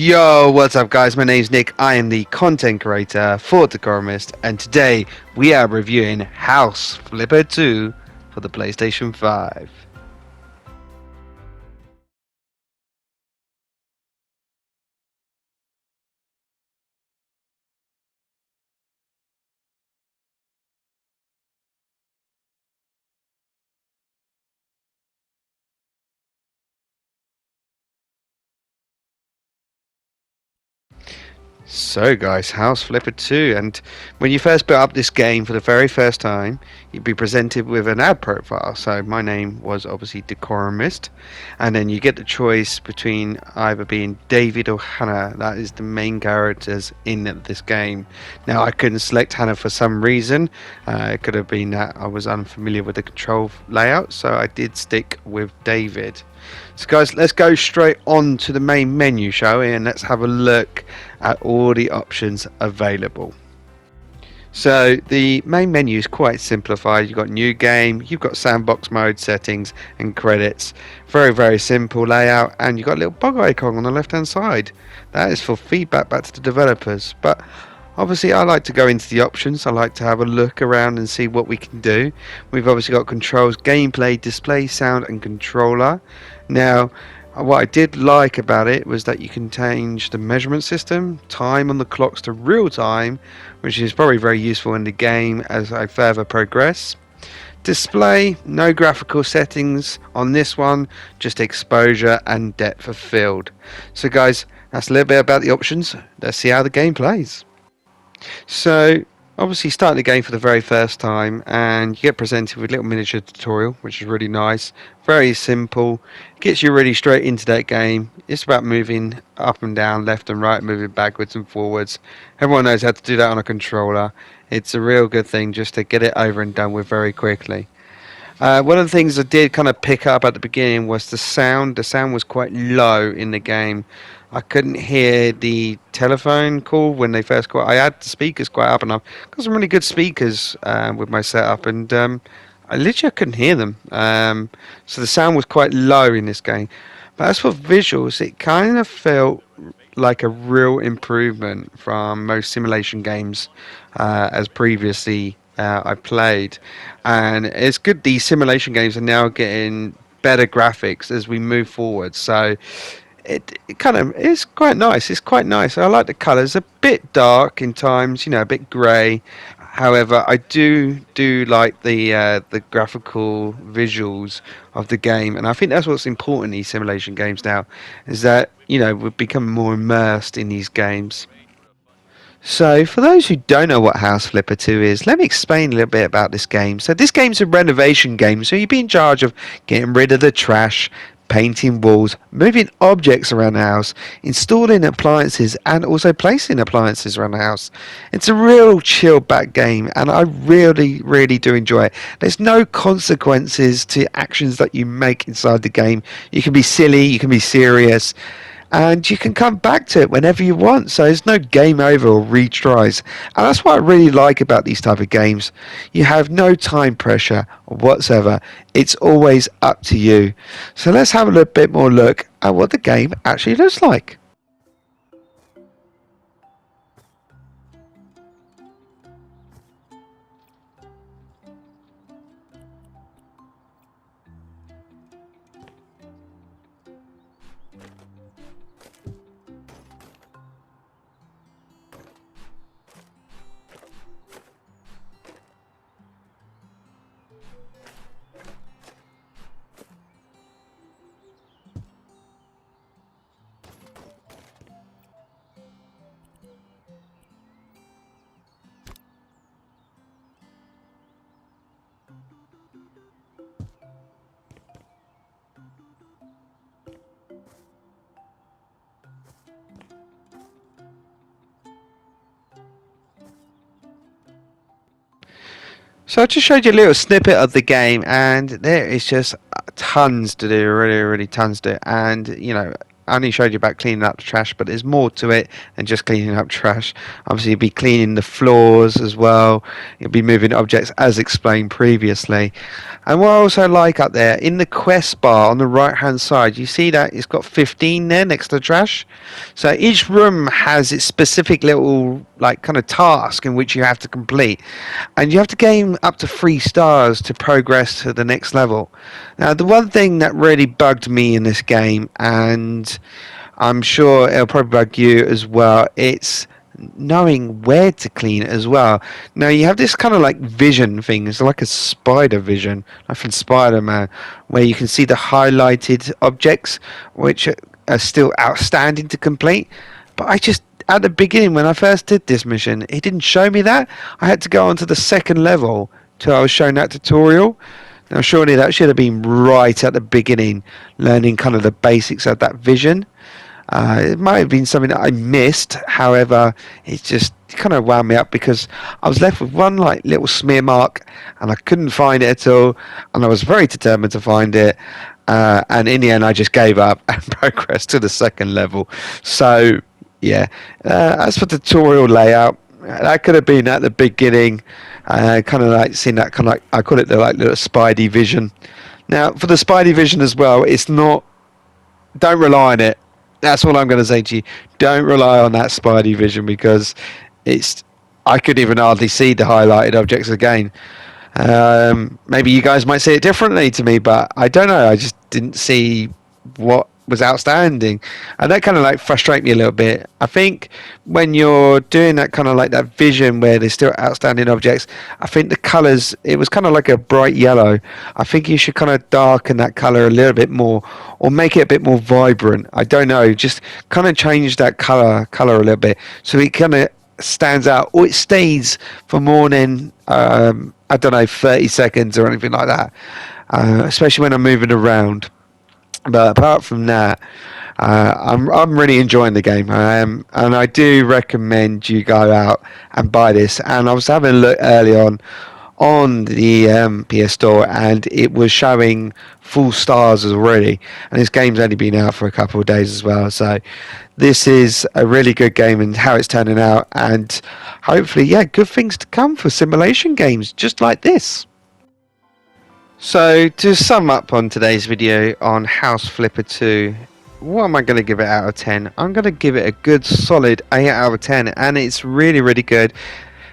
Yo, what's up guys? My name's Nick. I am the content creator for The Economist, and today we are reviewing House Flipper 2 for the PlayStation 5. So guys, House Flipper 2, and when you first built up this game for the very first time, you'd be presented with an ad profile. So my name was obviously Decorumist, and then you get the choice between either being David or Hannah. That is the main characters in this game. Now I couldn't select Hannah for some reason. It could have been that I was unfamiliar with the control layout, so I did stick with David. So guys, let's go straight on to the main menu, shall we? And let's have a look at all the options available. So the main menu is quite simplified. You've got new game, you've got sandbox mode settings and credits. Very simple layout, and you've got a little bug icon on the left hand side. That is for feedback back to the developers. But obviously I like to go into the options. I like to have a look around and see what we can do. We've obviously got controls, gameplay, display, sound and controller. Now what I did like about it was that you can change the measurement system, time on the clocks to real time, which is probably very useful in the game as I further progress. Display, no graphical settings on this one, just exposure and depth of field. So guys, that's a little bit about the options. Let's see how the game plays. So obviously starting the game for the very first time, and you get presented with a little miniature tutorial, which is really nice. Very simple, gets you really straight into that game. It's about moving up and down, left and right, moving backwards and forwards. Everyone knows how to do that on a controller. It's a real good thing just to get it over and done with very quickly. One of the things I did kind of pick up at the beginning was the sound. The sound was quite low in the game. I couldn't hear the telephone call when they first called. I had the speakers quite up, and I've got some really good speakers with my setup, and I couldn't hear them. So the sound was quite low in this game. But as for visuals, it kind of felt like a real improvement from most simulation games as previously I played, and it's good these simulation games are now getting better graphics as we move forward. So it kind of is quite nice. It's quite nice. I like the colours. A bit dark in times, a bit grey. However, I do like the graphical visuals of the game, and I think that's what's important in these simulation games now, is that we've become more immersed in these games. So, for those who don't know what House Flipper 2 is, let me explain a little bit about this game. So, this game's a renovation game, so you'll be in charge of getting rid of the trash, painting walls, moving objects around the house, installing appliances, and also placing appliances around the house. It's a real chill back game, and I really do enjoy it. There's no consequences to actions that you make inside the game. You can be silly, you can be serious, and you can come back to it whenever you want, so there's no game over or retries. And that's what I really like about these type of games. You have no time pressure whatsoever. It's always up to you. So let's have a little bit more look at what the game actually looks like. So I just showed you a little snippet of the game, and there is just tons to do, really tons to do. And I only showed you about cleaning up the trash, but there's more to it than just cleaning up trash. Obviously, you'll be cleaning the floors as well. You'll be moving objects as explained previously. And what I also like up there, in the quest bar on the right hand side, you see that it's got 15 there next to trash. So each room has its specific little like kind of task in which you have to complete. And you have to gain up to 3 stars to progress to the next level. Now the one thing that really bugged me in this game, and I'm sure it'll probably bug you as well, it's knowing where to clean it as well. Now you have this kind of like vision thing. It's like a spider vision, like from Spider-Man, where you can see the highlighted objects which are still outstanding to complete. But I just, at the beginning when I first did this mission, it didn't show me that. I had to go on to the second level till I was shown that tutorial. Now surely that should have been right at the beginning, learning kind of the basics of that vision. It might have been something that I missed. However, it just kind of wound me up because I was left with one like little smear mark, and I couldn't find it at all. And I was very determined to find it. And in the end, I just gave up and progressed to the second level. So yeah. As for tutorial layout, that could have been at the beginning. Kind of like seeing that kind of like, I call it the like little Spidey vision. Now for the Spidey vision as well, it's not. Don't rely on it. That's what I'm going to say to you. Don't rely on that Spidey vision because it's. I couldn't even hardly see the highlighted objects again. Maybe you guys might see it differently to me, but I don't know. I just didn't see what was outstanding, and that kind of like frustrated me a little bit. I think when you're doing that kind of like that vision where there's still outstanding objects, I think the colors, it was kind of like a bright yellow. I think you should kind of darken that color a little bit more, or make it a bit more vibrant. I don't know, just kind of change that color a little bit so it kind of stands out, or it stays for more than I don't know, 30 seconds or anything like that, especially when I'm moving around. But apart from that, I'm really enjoying the game, and I do recommend you go out and buy this. And I was having a look early on the PS Store, and it was showing full stars already. And this game's only been out for a couple of days as well, so this is a really good game and how it's turning out. And hopefully, yeah, good things to come for simulation games just like this. So to sum up on today's video on House Flipper 2, what am I going to give it out of 10? I'm going to give it a good solid 8 out of 10, and it's really, really good.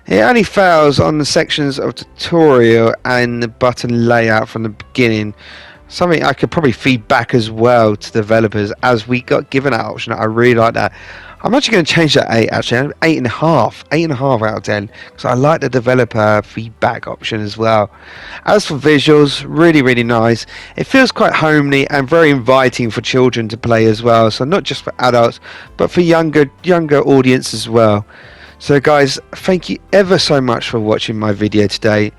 It only fails on the sections of tutorial and the button layout from the beginning. Something I could probably feed back as well to developers as we got given that option. I really like that. I'm actually going to change that 8 actually. 8.5 out of 10 because I like the developer feedback option as well. As for visuals, really, really nice. It feels quite homely and very inviting for children to play as well. So not just for adults, but for younger audience as well. So guys, thank you ever so much for watching my video today.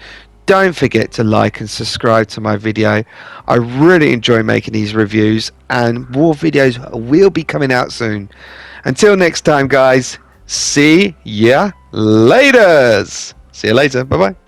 Don't forget to like and subscribe to my video. I really enjoy making these reviews, and more videos will be coming out soon. Until next time guys, see ya laters. See you later. Bye bye.